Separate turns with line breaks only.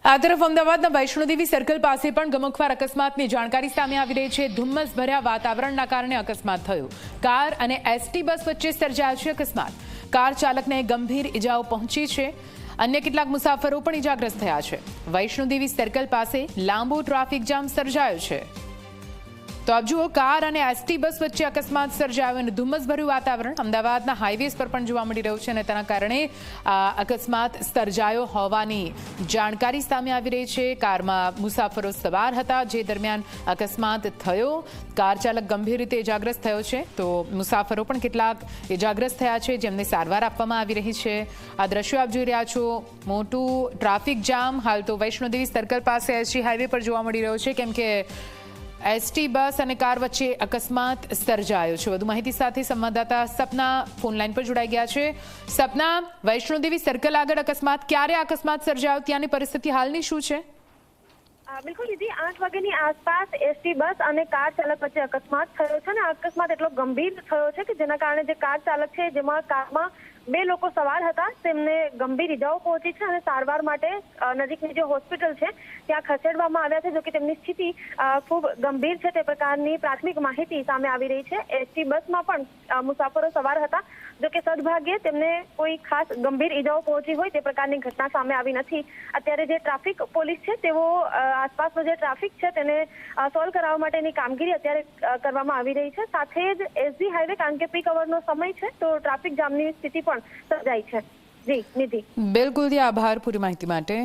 આ તરફ અમદાવાદના વૈષ્ણોદેવી સર્કલ પાસે પણ ગમખ્વાર અકસ્માતની જાણકારી સામે આવી રહી છે। ધુમ્મસભર્યા વાતાવરણના કારણે અકસ્માત થયો। કાર અને એસટી બસ વચ્ચે સર્જાયો છે અકસ્માત। કાર ચાલકને ગંભીર ઇજાઓ પહોંચી છે। અન્ય કેટલાક મુસાફરો પણ ઇજાગ્રસ્ત થયા છે। વૈષ્ણોદેવી સર્કલ પાસે લાંબો ટ્રાફિક જામ સર્જાયો છે। તો આપ જુઓ, કાર અને એસટી બસ વચ્ચે અકસ્માત સર્જાયો અને ધુમ્મસભર્યું વાતાવરણ અમદાવાદના હાઈવેઝ પર પણ જોવા મળી રહ્યું છે અને તેના કારણે અકસ્માત સર્જાયો હોવાની જાણકારી સામે આવી રહી છે। કારમાં મુસાફરો સવાર હતા જે દરમિયાન અકસ્માત થયો। કાર ચાલક ગંભીર રીતે ઇજાગ્રસ્ત થયો છે, તો મુસાફરો પણ કેટલાક ઇજાગ્રસ્ત થયા છે જેમને સારવાર આપવામાં આવી રહી છે। આ દ્રશ્યો આપ જોઈ રહ્યા છો। મોટું ટ્રાફિક જામ હાલ તો વૈષ્ણોદેવી સર્કલ પાસે એસજી હાઈવે પર જોવા મળી રહ્યો છે, કેમ કે એસટી બસ અને કાર વચ્ચે અકસ્માત સર્જાયો છે। વધુ માહિતી સાથે સંવાદદાતા સપના ફોનલાઈન પર જોડાઈ ગયા છે। સપના, વૈષ્ણોદેવી સર્કલ આગળ અકસ્માત, ક્યારે અકસ્માત સર્જાયો, ત્યાંની પરિસ્થિતિ હાલની શું છે?
બિલકુલ દીદી, 8 વાગ્યાની આસપાસ એસટી બસ અને કાર ચાલક વચ્ચે અકસ્માત થયો છે અને અકસ્માત એટલો ગંભીર થયો છે કે જેના કારણે જે કાર ચાલક છે, જેમાં કારમાં 2 લોકો સવાર હતા, તેમને ગંભીર ઇજાઓ પહોંચી છે અને સારવાર માટે નજીકની જે હોસ્પિટલ છે ત્યાં ખસેડવામાં આવ્યા છે। જોકે તેમની સ્થિતિ ખૂબ ગંભીર છે તે પ્રકારની પ્રાથમિક માહિતી સામે આવી રહી છે। એસટી બસમાં પણ મુસાફરો સવાર હતા, જોકે સદભાગ્યે તેમને કોઈ ખાસ ગંભીર ઇજાઓ પહોંચી હોય તે પ્રકારની ઘટના સામે આવી નથી। અત્યારે જે ટ્રાફિક પોલીસ છે તેઓ આસપાસનો જે ટ્રાફિક છે તેને સોલ્વ કરાવવા માટેની કામગીરી અત્યારે કરવામાં આવી રહી છે। સાથે જ એસજી હાઈવે, કારણ કે પીક અવરનો સમય છે તો ટ્રાફિક જામની સ્થિતિ પણ સર્જાઈ છે। જી નિધિ,
બિલકુલ, આભાર પૂરી માહિતી માટે।